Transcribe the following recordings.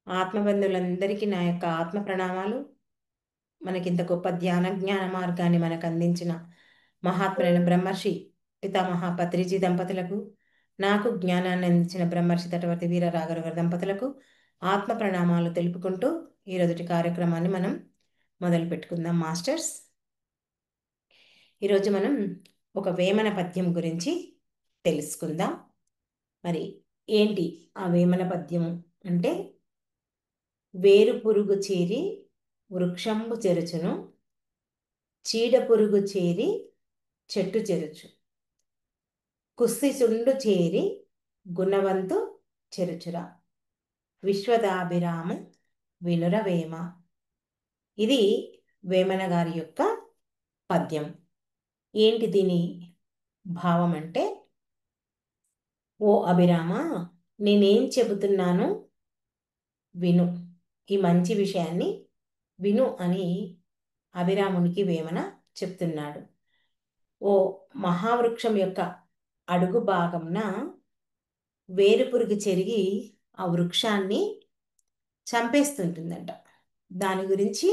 ఆత్మబంధువులందరికీ నా యొక్క ఆత్మ ప్రణామాలు. మనకింత గొప్ప జ్ఞాన మార్గాన్ని మనకు అందించిన మహాత్ములైన బ్రహ్మర్షి పితామహ పత్రిజీ దంపతులకు, నాకు జ్ఞానాన్ని అందించిన బ్రహ్మర్షి తటవర్తి వీర రాఘవ గారి దంపతులకు ఆత్మ ప్రణామాలు తెలుపుకుంటూ ఈరోజుటి కార్యక్రమాన్ని మనం మొదలు పెట్టుకుందాం. మాస్టర్స్, ఈరోజు మనం ఒక వేమన పద్యం గురించి తెలుసుకుందాం. మరి ఏంటి ఆ వేమన పద్యం అంటే, వేరు పురుగు చేరి వృక్షంబు చెరుచును, చీడ పురుగు చేరి చెట్టు చెరుచు, కుస్సిసుండు చేరి గుణవంతు చెరుచురా, విశ్వదాభిరామ వినురవేమ. ఇది వేమన గారి యొక్క పద్యం. ఏంటి దీని భావం అంటే, ఓ అభిరామ, నేనేం చెబుతున్నాను విను, ఈ మంచి విషయాన్ని విను అని అభిరామునికి వేమన చెప్తున్నాడు. ఓ మహావృక్షం యొక్క అడుగు భాగంన వేరుపురుగు చెరిగి ఆ వృక్షాన్ని చంపేస్తుంటుందంట. దాని గురించి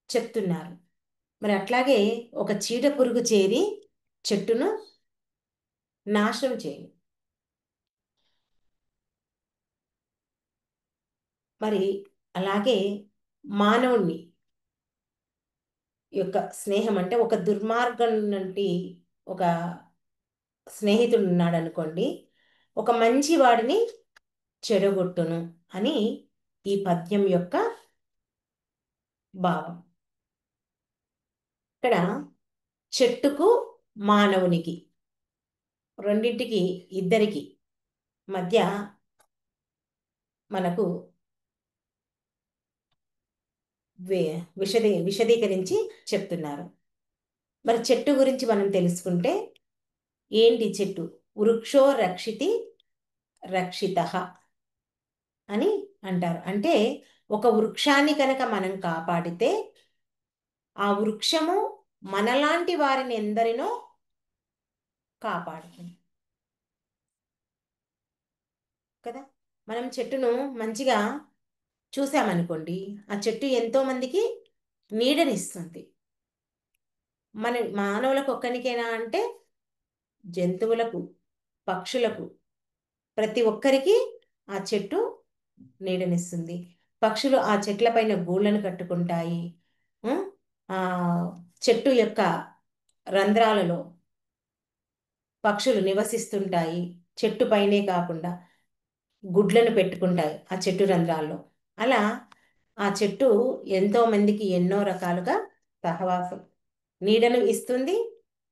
చెప్తున్నారు. మరి అట్లాగే ఒక చీడ పురుగు చేరి చెట్టును నాశనం చేయి. మరి అలాగే మానవుణ్ణి యొక్క స్నేహం అంటే, ఒక దుర్మార్గం నుండి ఒక స్నేహితుడు ఉన్నాడు అనుకోండి, ఒక మంచి వాడిని చెడగొట్టును అని ఈ పద్యం యొక్క భావం. ఇక్కడ చెట్టుకు మానవునికి రెండింటికి ఇద్దరికి మధ్య మనకు విశదీకరించి చెప్తున్నారు. మరి చెట్టు గురించి మనం తెలుసుకుంటే, ఏంటి చెట్టు? వృక్షో రక్షితి రక్షిత అని అంటారు. అంటే ఒక వృక్షాన్ని కనుక మనం కాపాడితే ఆ వృక్షము మనలాంటి వారిని ఎందరినో కాపాడుతుంది కదా. మనం చెట్టును మంచిగా చూసామనుకోండి, ఆ చెట్టు ఎంతో మందికి నీడనిస్తుంది. మన మానవులకు ఒక్కరికైనా అంటే, జంతువులకు, పక్షులకు, ప్రతి ఒక్కరికి ఆ చెట్టు నీడనిస్తుంది. పక్షులు ఆ చెట్లపైన గూళ్ళను కట్టుకుంటాయి. ఆ చెట్టు యొక్క రంధ్రాలలో పక్షులు నివసిస్తుంటాయి. చెట్టు పైనే కాకుండా గుడ్లను పెట్టుకుంటాయి ఆ చెట్టు రంధ్రాల్లో. అలా ఆ చెట్టు ఎంతో మందికి ఎన్నో రకాలుగా సహవాసం, నీడను ఇస్తుంది.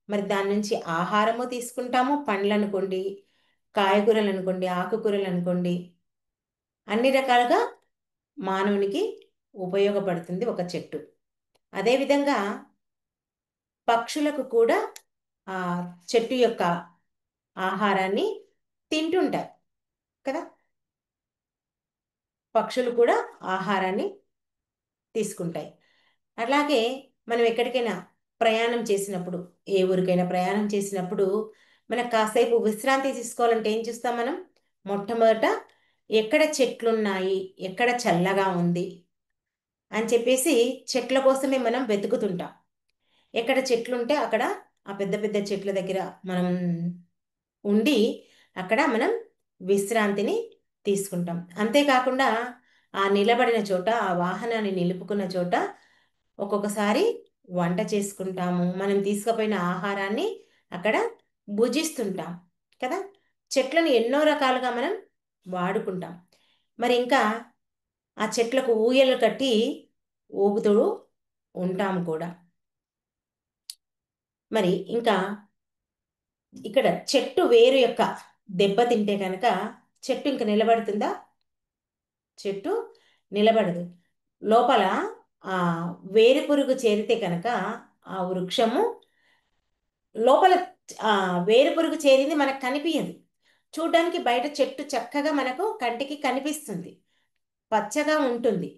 మరి దాని నుంచి ఆహారము తీసుకుంటాము. పండ్లు అనుకోండి, కాయగూరలు అనుకోండి, ఆకుకూరలు అనుకోండి, అన్ని రకాలుగా మానవునికి ఉపయోగపడుతుంది ఒక చెట్టు. అదేవిధంగా పక్షులకు కూడా ఆ చెట్టు యొక్క ఆహారాన్ని తింటుంటాయి కదా. పక్షులు కూడా ఆహారాన్ని తీసుకుంటాయి. అలాగే మనం ఎక్కడికైనా ప్రయాణం చేసినప్పుడు, ఏ ఊరికైనా ప్రయాణం చేసినప్పుడు మనకు కాసేపు విశ్రాంతి తీసుకోవాలంటే ఏం చూస్తాం మనం? మొట్టమొదట ఎక్కడ చెట్లున్నాయి, ఎక్కడ చల్లగా ఉంది అని చెప్పేసి చెట్ల కోసమే మనం వెతుకుతుంటాం. ఎక్కడ చెట్లుంటే అక్కడ ఆ పెద్ద పెద్ద చెట్ల దగ్గర మనం ఉండి అక్కడ మనం విశ్రాంతిని తీసుకుంటాం. అంతేకాకుండా ఆ నిలబడిన చోట, ఆ వాహనాన్ని నిలుపుకున్న చోట ఒక్కొక్కసారి వంట చేసుకుంటాము. మనం తీసుకుపోయిన ఆహారాన్ని అక్కడ భుజిస్తుంటాం కదా. చెట్లను ఎన్నో రకాలుగా మనం వాడుకుంటాం. మరి ఇంకా ఆ చెట్లకు ఊయలు కట్టి ఊగుతూ ఉంటాం కూడా. మరి ఇంకా ఇక్కడ చెట్టు వేరు యొక్క దెబ్బతింటే కనుక చెట్టు ఇంక నిలబడుతుందా? చెట్టు నిలబడదు. లోపల ఆ వేరు పురుగు చేరితే కనుక ఆ వృక్షము లోపల ఆ వేరు పురుగు చేరింది మనకు కనిపించదు. చూడడానికి బయట చెట్టు చక్కగా మనకు కంటికి కనిపిస్తుంది, పచ్చగా ఉంటుంది.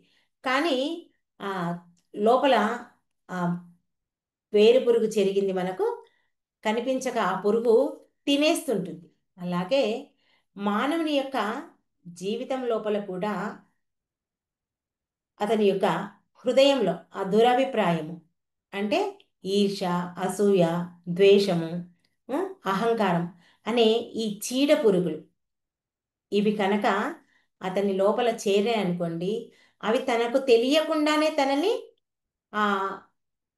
కానీ ఆ లోపల ఆ వేరు పురుగు చెరిగింది మనకు కనిపించక ఆ పురుగు తినేస్తుంటుంది. అలాగే మానవుని యొక్క జీవితం లోపల కూడా అతని యొక్క హృదయంలో ఆ దురభిప్రాయము అంటే ఈర్ష, అసూయ, ద్వేషము, అహంకారం అనే ఈ చీడ పురుగులు ఇవి కనుక అతని లోపల చేరాయనుకోండి, అవి తనకు తెలియకుండానే తనని ఆ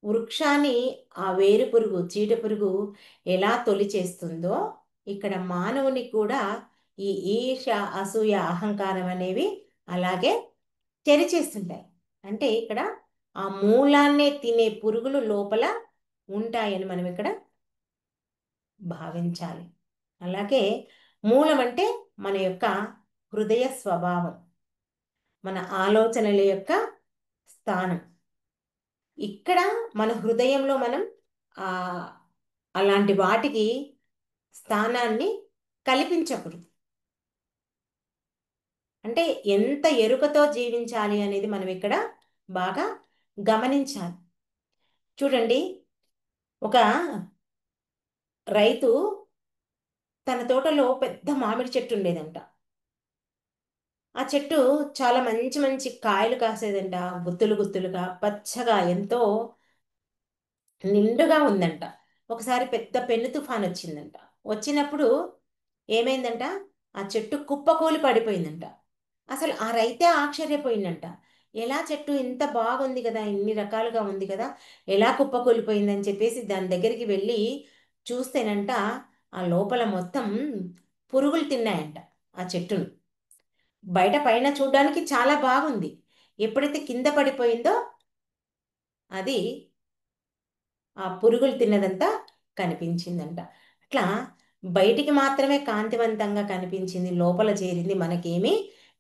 వృక్షాన్ని, ఆ వేరు పురుగు, చీడ పురుగు ఎలా తొలిచేస్తుందో ఇక్కడ మానవుని కూడా ఈ ఈర్ష, అసూయ, అహంకారం అనేవి అలాగే తెరిచేస్తుంటాయి. అంటే ఇక్కడ ఆ మూలాన్నే తినే పురుగులు లోపల ఉంటాయని మనం ఇక్కడ భావించాలి. అలాగే మూలం అంటే మన యొక్క హృదయ స్వభావం, మన ఆలోచనల యొక్క స్థానం. ఇక్కడ మన హృదయంలో మనం ఆ అలాంటి వాటికి స్థానాన్ని కల్పించకూడదు. అంటే ఎంత ఎరుకతో జీవించాలి అనేది మనం ఇక్కడ బాగా గమనించాలి. చూడండి, ఒక రైతు తన తోటలో పెద్ద మామిడి చెట్టు ఉండేదంట. ఆ చెట్టు చాలా మంచి మంచి కాయలు కాసేదంట, గుత్తులు గుత్తులుగా పచ్చగా ఎంతో నిండుగా ఉందంట. ఒకసారి పెద్ద పెను తుఫాన్ వచ్చిందంట. వచ్చినప్పుడు ఏమైందంట, ఆ చెట్టు కుప్పకూలి పడిపోయిందంట. అసలు ఆ రైతే ఆశ్చర్యపోయిందంట. ఎలా చెట్టు ఇంత బాగుంది కదా, ఇన్ని రకాలుగా ఉంది కదా, ఎలా కుప్పకూలిపోయిందని చెప్పేసి దాని దగ్గరికి వెళ్ళి చూస్తేనంట ఆ లోపల మొత్తం పురుగులు తిన్నాయంట ఆ చెట్టును. బయట పైన చూడడానికి చాలా బాగుంది. ఎప్పుడైతే కింద పడిపోయిందో అది ఆ పురుగులు తిన్నదంతా కనిపించిందంట. అట్లా బయటికి మాత్రమే కాంతివంతంగా కనిపించింది, లోపల చేరింది మనకేమీ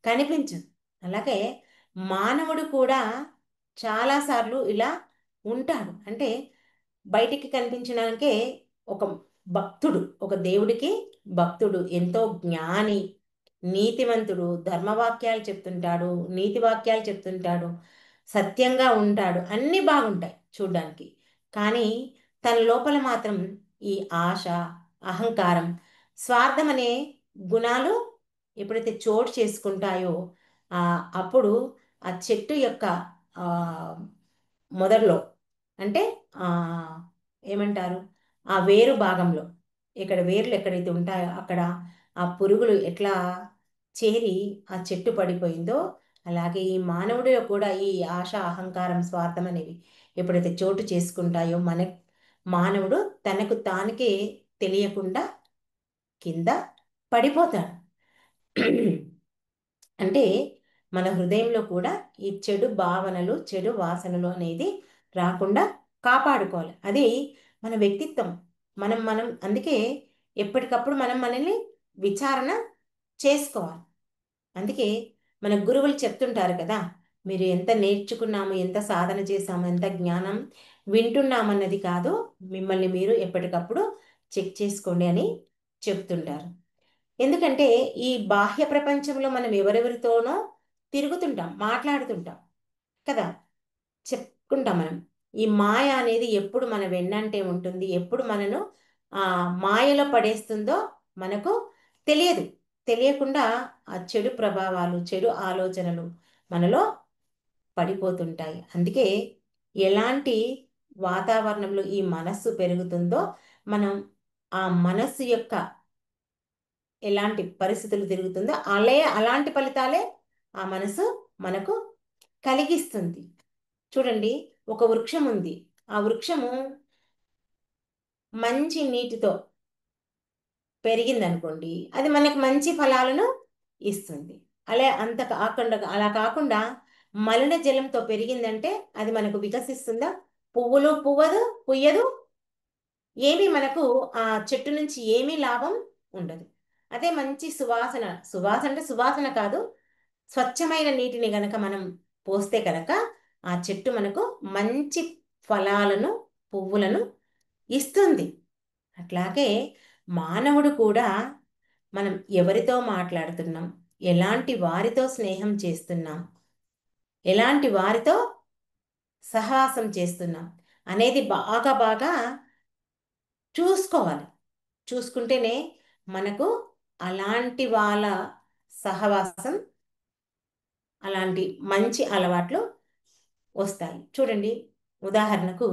కనిపించదు. అలాగే మానవుడు కూడా చాలాసార్లు ఇలా ఉంటాడు. అంటే బయటికి కనిపించడానికే ఒక భక్తుడు, ఒక దేవుడికి భక్తుడు, ఎంతో జ్ఞాని, నీతివంతుడు, ధర్మవాక్యాలు చెప్తుంటాడు, నీతి వాక్యాలు చెప్తుంటాడు, సత్యంగా ఉంటాడు, అన్నీ బాగుంటాయి చూడ్డానికి. కానీ తన లోపల మాత్రం ఈ ఆశ, అహంకారం, స్వార్థం అనే గుణాలు ఎప్పుడైతే చోటు చేసుకుంటాయో ఆ అప్పుడు ఆ చెట్టు యొక్క ఆ మొదట్లో అంటే ఆ ఏమంటారు, ఆ వేరు భాగంలో, ఇక్కడ వేర్లు ఎక్కడైతే ఉంటాయో అక్కడ ఆ పురుగులు ఎట్లా చేరి ఆ చెట్టు పడిపోయిందో, అలాగే ఈ మానవుడిలో కూడా ఈ ఆశ, అహంకారం, స్వార్థం అనేవి ఎప్పుడైతే చోటు చేసుకుంటాయో మానవుడు తనకు తానుకే తెలియకుండా కింద పడిపోతాడు. అంటే మన హృదయంలో కూడా ఈ చెడు భావనలు, చెడు వాసనలు అనేది రాకుండా కాపాడుకోవాలి. అది మన వ్యక్తిత్వం. మనం అందుకే ఎప్పటికప్పుడు మనం మనల్ని విచారణ చేసుకోవాలి. అందుకే మన గురువులు చెప్తుంటారు కదా, మీరు ఎంత నేర్చుకున్నాము, ఎంత సాధన చేశాము, ఎంత జ్ఞానం వింటున్నామన్నది కాదు, మిమ్మల్ని మీరు ఎప్పటికప్పుడు చెక్ చేసుకోండి అని చెప్తుంటారు. ఎందుకంటే ఈ బాహ్య ప్రపంచంలో మనం ఎవరెవరితోనో తిరుగుతుంటాం, మాట్లాడుతుంటాం కదా, చెప్పుకుంటాం మనం. ఈ మాయ అనేది ఎప్పుడు మన వెన్నంటే ఉంటుంది, ఎప్పుడు మనను ఆ మాయలో పడేస్తుందో మనకు తెలియదు. తెలియకుండా ఆ చెడు ప్రభావాలు, చెడు ఆలోచనలు మనలో పడిపోతుంటాయి. అందుకే ఎలాంటి వాతావరణంలో ఈ మనస్సు పెరుగుతుందో మనం ఆ మనస్సు యొక్క ఎలాంటి పరిస్థితులు తిరుగుతుందో అలాంటి ఫలితాలే ఆ మనసు మనకు కలిగిస్తుంది. చూడండి, ఒక వృక్షం ఉంది. ఆ వృక్షము మంచి నీటితో పెరిగిందనుకోండి, అది మనకు మంచి ఫలాలను ఇస్తుంది. అలా కాకుండా మలిన జలంతో పెరిగిందంటే అది మనకు వికసిస్తుందా? పువ్వులు పుయ్యదు, ఏమీ మనకు ఆ చెట్టు నుంచి ఏమీ లాభం ఉండదు. అదే మంచి సువాసన, సువాసన అంటే సువాసన కాదు, స్వచ్ఛమైన నీటిని గనక మనం పోస్తే కనుక ఆ చెట్టు మనకు మంచి ఫలాలను, పువ్వులను ఇస్తుంది. అట్లాగే మానవుడు కూడా మనం ఎవరితో మాట్లాడుతున్నాం, ఎలాంటి వారితో స్నేహం చేస్తున్నాం, ఎలాంటి వారితో సహవాసం చేస్తున్నాం అనేది బాగా బాగా చూసుకోవాలి. చూసుకుంటేనే మనకు అలాంటి వాళ్ళ సహవాసం, అలాంటి మంచి అలవాట్లు వస్తాయి. చూడండి, ఉదాహరణకు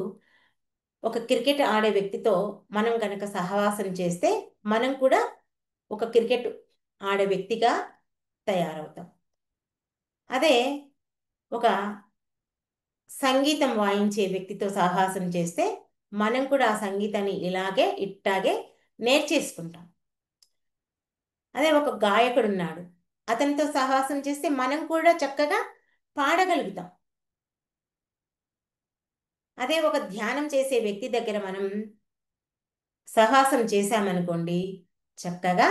ఒక క్రికెట్ ఆడే వ్యక్తితో మనం కనుక సహవాసం చేస్తే మనం కూడా ఒక క్రికెట్ ఆడే వ్యక్తిగా తయారవుతాం. అదే ఒక సంగీతం వాయించే వ్యక్తితో సాహసం చేస్తే మనం కూడా ఆ సంగీతాన్ని ఇట్టాగే నేర్చేసుకుంటాం. అదే ఒక గాయకుడు ఉన్నాడు, అతనితో సాహసం చేస్తే మనం కూడా చక్కగా పాడగలుగుతాం. అదే ఒక ధ్యానం చేసే వ్యక్తి దగ్గర మనం సాహసం చేశామనుకోండి, చక్కగా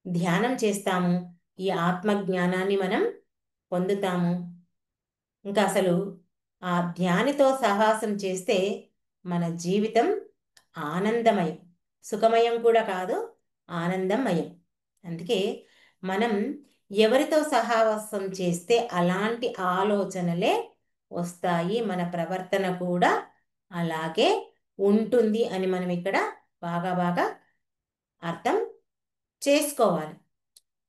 ధ్యానం చేస్తాము, ఈ ఆత్మజ్ఞానాన్ని మనం పొందుతాము. ఇంకా అసలు ఆ ధ్యానితో సాహసం చేస్తే మన జీవితం ఆనందమయం, సుఖమయం కూడా కాదు, ఆనందమయం. అందుకే మనం ఎవరితో సహవాసం చేస్తే అలాంటి ఆలోచనలే వస్తాయి, మన ప్రవర్తన కూడా అలాగే ఉంటుంది అని మనం ఇక్కడ బాగా బాగా అర్థం చేసుకోవాలి.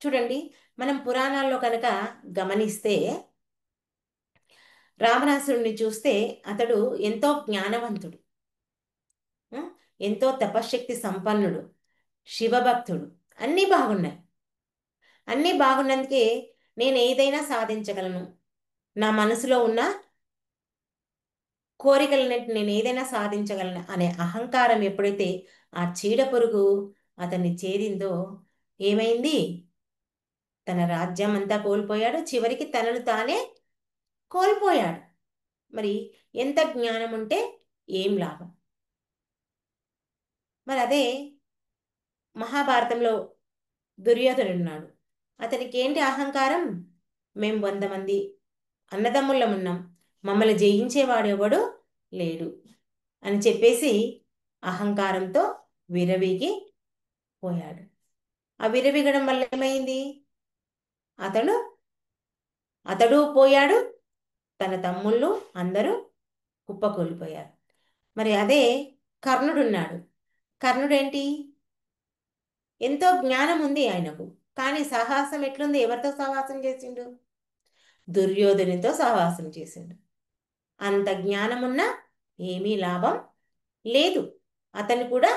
చూడండి, మనం పురాణాల్లో కనుక గమనిస్తే రావణాసురుణ్ణి చూస్తే అతడు ఎంతో జ్ఞానవంతుడు, ఆ, ఎంతో తపశ్శక్తి సంపన్నుడు, శివభక్తుడు. అన్నీ బాగున్నాయి. అన్నీ బాగున్నందుకే నేను ఏదైనా సాధించగలను, నా మనసులో ఉన్న కోరికలన్నిటి నేను ఏదైనా సాధించగలను అనే అహంకారం ఎప్పుడైతే ఆ చీడ పురుగు అతన్ని చేరిందో ఏమైంది? తన రాజ్యం అంతా కోల్పోయాడు, చివరికి తనను తానే కోల్పోయాడు. మరి ఎంత జ్ఞానం ఉంటే ఏం లాభం? మరి అదే మహాభారతంలో దుర్యోధనుడున్నాడు. అతనికి ఏంటి అహంకారం? మేము 100 మంది అన్నదమ్ముళ్ళమున్నాం, మమ్మల్ని జయించేవాడు ఎవడు లేడు అని చెప్పేసి అహంకారంతో విరవీగి పోయాడు. ఆ విరవీగడం వల్ల ఏమైంది? అతడు అతడు పోయాడు, తన తమ్ముళ్ళు అందరూ కుప్పకూలిపోయారు. మరి అదే కర్ణుడున్నాడు. కర్ణుడేంటి? ఎంతో జ్ఞానం ఉంది ఆయనకు, కానీ సాహసం ఎట్లుంది? ఎవరితో సహవాసం చేసిండు? దుర్యోధనితో సహవాసం చేసిండు. అంత జ్ఞానమున్నా ఏమీ లాభం లేదు. అతను కూడా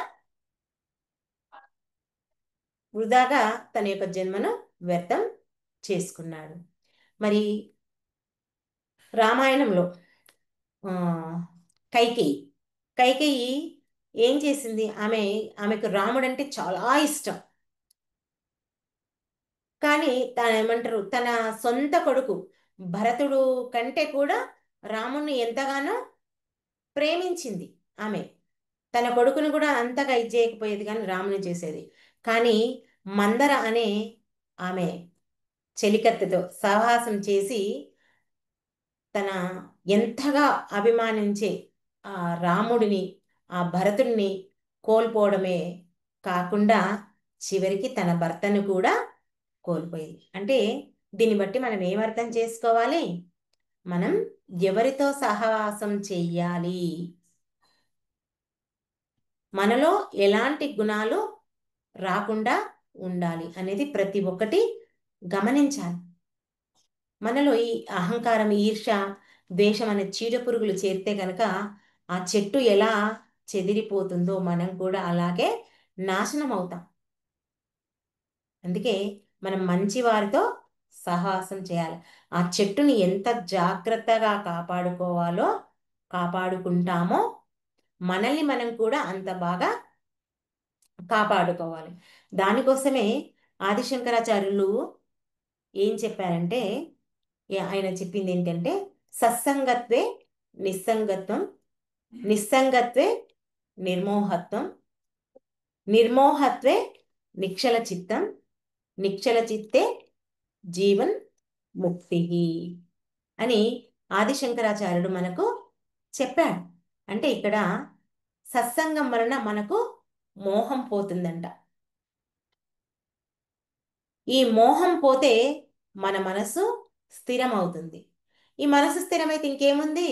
వృధాగా తన యొక్క జన్మను వ్యర్థం చేసుకున్నాడు. మరి రామాయణంలో ఆ, కైకేయి కైకేయి ఏం చేసింది? ఆమెకు రాముడంటే చాలా ఇష్టం. కానీ తన ఏమంటారు, తన సొంత కొడుకు భరతుడు కంటే కూడా రాముణ్ణి ఎంతగానో ప్రేమించింది ఆమె. తన కొడుకుని కూడా అంతగా ఇచ్చేయకపోయేది, కానీ రాముని చేసేది. కానీ మందర అనే ఆమె చెలికత్తెతో సహవాసం చేసి తన ఎంతగా అభిమానించే ఆ రాముడిని, ఆ భరతుడిని కోల్పోవడమే కాకుండా చివరికి తన భర్తను కూడా కోల్పోయింది. అంటే దీన్ని బట్టి మనం ఏమర్థం చేసుకోవాలి? మనం ఎవరితో సహవాసం చెయ్యాలి, మనలో ఎలాంటి గుణాలు రాకుండా ఉండాలి అనేది ప్రతి ఒక్కటి గమనించాలి. మనలో ఈ అహంకారం, ఈర్ష్య, ద్వేషం అనే చీడపురుగులు చేరితే కనుక ఆ చెట్టు ఎలా చెదిరిపోతుందో మనం కూడా అలాగే నాశనం అవుతాం. అందుకే మనం మంచి వారితో సహవాసం చేయాలి. ఆ చెట్టుని ఎంత జాగ్రత్తగా కాపాడుకుంటామో మనల్ని మనం కూడా అంత బాగా కాపాడుకోవాలి. దానికోసమే ఆదిశంకరాచార్యులు ఏం చెప్పారంటే, ఆయన చెప్పింది ఏంటంటే, సత్సంగత్వే నిస్సంగత్వం, నిస్సంగత్వే నిర్మోహత్వం, నిర్మోహత్వే నిక్షల చిత్తం, నిక్షల చిత్తే జీవన్ ముక్తి అని ఆదిశంకరాచార్యుడు మనకు చెప్పాడు. అంటే ఇక్కడ సత్సంగం వలన మనకు మోహం పోతుందంట. ఈ మోహం పోతే మన మనసు స్థిరమవుతుంది. ఈ మనసు స్థిరమైతే ఇంకేముంది?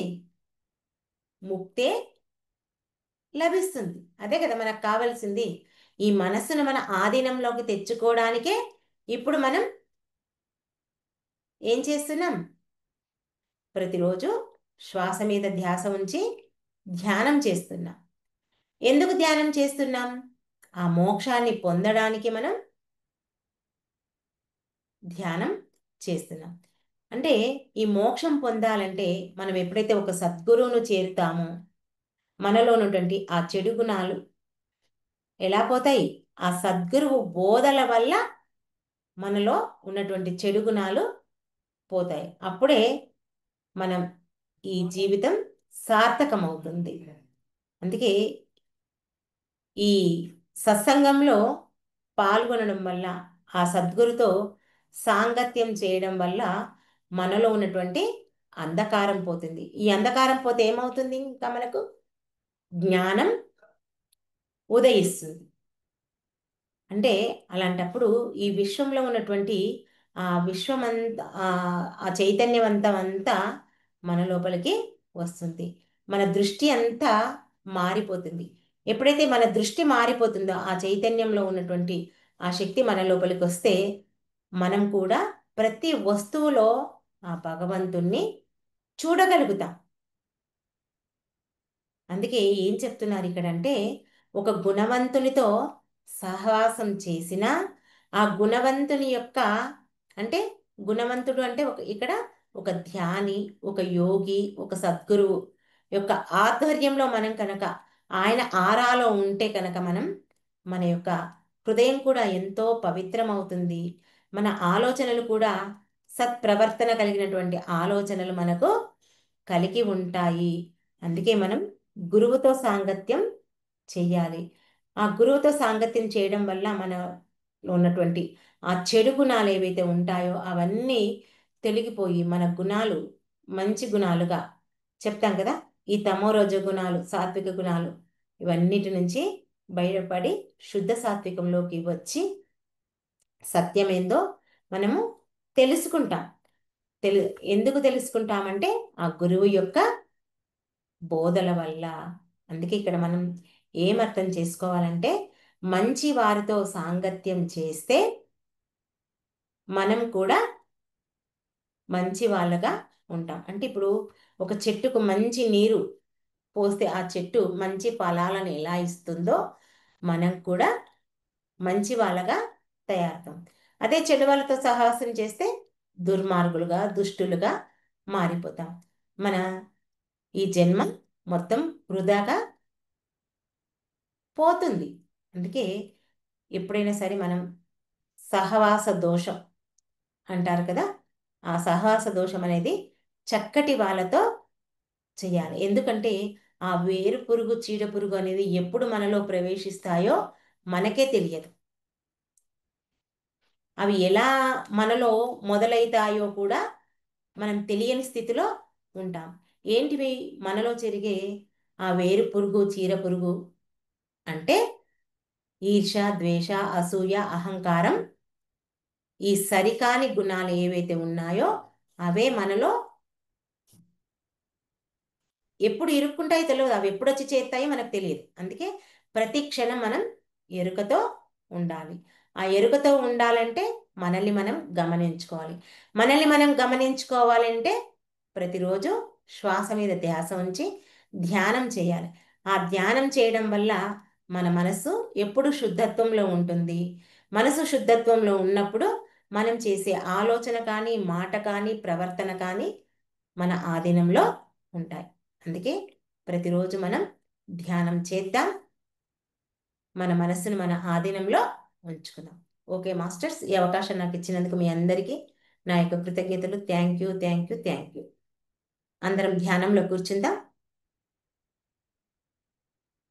ముక్తే లభిస్తుంది. అదే కదా మనకు కావలసింది. ఈ మనస్సును మన ఆధీనంలోకి తెచ్చుకోవడానికే ఇప్పుడు మనం ఏం చేస్తున్నాం? ప్రతిరోజు శ్వాస మీద ధ్యాస ఉంచి ధ్యానం చేస్తున్నాం. ఎందుకు ధ్యానం చేస్తున్నాం? ఆ మోక్షాన్ని పొందడానికి మనం ధ్యానం చేస్తున్నాం. అంటే ఈ మోక్షం పొందాలంటే మనం ఎప్పుడైతే ఒక సద్గురువును చేరుతామో మనలో ఉన్నటువంటి ఆ చెడు గుణాలు ఎలా పోతాయి? ఆ సద్గురువు బోధల వల్ల మనలో ఉన్నటువంటి చెడు గుణాలు పోతాయి. అప్పుడే మనం ఈ జీవితం సార్థకమవుతుంది. అందుకే ఈ సత్సంగంలో పాల్గొనడం వల్ల, ఆ సద్గురుతో సాంగత్యం చేయడం వల్ల మనలో ఉన్నటువంటి అంధకారం పోతుంది. ఈ అంధకారం పోతే ఏమవుతుంది? ఇంకా మనకు జ్ఞానం ఉదయిస్తుంది. అంటే అలాంటప్పుడు ఈ విశ్వంలో ఉన్నటువంటి ఆ విశ్వమంతా ఆ చైతన్యవంతం అంతా మన లోపలికి వస్తుంది. మన దృష్టి అంతా మారిపోతుంది. ఎప్పుడైతే మన దృష్టి మారిపోతుందో ఆ చైతన్యంలో ఉన్నటువంటి ఆ శక్తి మన లోపలికి వస్తే మనం కూడా ప్రతి వస్తువులో ఆ భగవంతుణ్ణి చూడగలుగుతాం. అందుకే ఏం చెప్తున్నారు ఇక్కడ అంటే, ఒక గుణవంతునితో సహవాసం చేసిన ఆ గుణవంతుని యొక్క, అంటే గుణవంతుడు అంటే ఇక్కడ ఒక ధ్యాని, ఒక యోగి, ఒక సద్గురువు యొక్క ఆధ్వర్యంలో మనం కనుక ఆయన ఆరాలో ఉంటే కనుక మన యొక్క హృదయం కూడా ఎంతో పవిత్రమవుతుంది. మన ఆలోచనలు కూడా సత్ప్రవర్తన కలిగినటువంటి ఆలోచనలు మనకు కలిగి ఉంటాయి. అందుకే మనం గురువుతో సాంగత్యం చెయ్యాలి. ఆ గురువుతో సాంగత్యం చేయడం వల్ల మనలో ఉన్నటువంటి ఆ చెడు గుణాలు ఏవైతే ఉంటాయో అవన్నీ తొలగిపోయి మన గుణాలు మంచి గుణాలుగా చెప్తాం కదా. ఈ తమో రజో గుణాలు, సాత్విక గుణాలు ఇవన్నిటి నుంచి బయటపడి శుద్ధ సాత్వికంలోకి వచ్చి సత్యమేందో మనము తెలుసుకుంటాం. తెలు ఎందుకు తెలుసుకుంటామంటే ఆ గురువు యొక్క బోధల వల్ల. అందుకే ఇక్కడ మనం ఏమర్థం చేసుకోవాలంటే, మంచి వారితో సాంగత్యం చేస్తే మనం కూడా మంచి వాళ్ళగా ఉంటాం. అంటే ఇప్పుడు ఒక చెట్టుకు మంచి నీరు పోస్తే ఆ చెట్టు మంచి ఫలాలను ఎలా ఇస్తుందో మనం కూడా మంచి వాళ్ళగా తయారవుతాం. అదే చెడు వాళ్ళతో సహవాసం చేస్తే దుర్మార్గులుగా, దుష్టులుగా మారిపోతాం. మన ఈ జన్మ మొత్తం వృధాగా పోతుంది. అందుకే ఎప్పుడైనా సరే మనం సహవాస దోషం అంటారు కదా, ఆ సహవాస దోషం అనేది చక్కటి వాళ్ళతో చేయాలి. ఎందుకంటే ఆ వేరు పురుగు, చీడ పురుగు అనేది ఎప్పుడు మనలో ప్రవేశిస్తాయో మనకే తెలియదు. అవి ఎలా మనలో మొదలైతాయో కూడా మనం తెలియని స్థితిలో ఉంటాం. ఏంటివి మనలో జరిగే ఆ వేరు పురుగు, చీర పురుగు అంటే ఈర్ష, ద్వేష, అసూయ, అహంకారం, ఈ సరికాని గుణాలు ఏవైతే ఉన్నాయో అవే మనలో ఎప్పుడు ఇరుక్కుంటాయో తెలియదు. అవి ఎప్పుడు వచ్చి చేస్తాయో మనకు తెలియదు. అందుకే ప్రతి క్షణం మనం ఎరుకతో ఉండాలి. ఆ ఎరుకతో ఉండాలంటే మనల్ని మనం గమనించుకోవాలి. మనల్ని మనం గమనించుకోవాలంటే ప్రతిరోజు శ్వాస మీద ధ్యాస ఉంచి ధ్యానం చేయాలి. ఆ ధ్యానం చేయడం వల్ల మన మనసు ఎప్పుడు శుద్ధత్వంలో ఉంటుంది. మనసు శుద్ధత్వంలో ఉన్నప్పుడు మనం చేసే ఆలోచన కానీ, మాట కానీ, ప్రవర్తన కానీ మన ఆధీనంలో ఉంటాయి. అందుకే ప్రతిరోజు మనం ధ్యానం చేద్దాం, మన మనస్సును మన ఆధీనంలో ఉంచుకుందాం. ఓకే మాస్టర్స్, ఈ అవకాశం నాకు ఇచ్చినందుకు మీ అందరికీ నా యొక్క కృతజ్ఞతలు. Thank you, thank you, thank you. అందరం ధ్యానంలో కూర్చుందాం.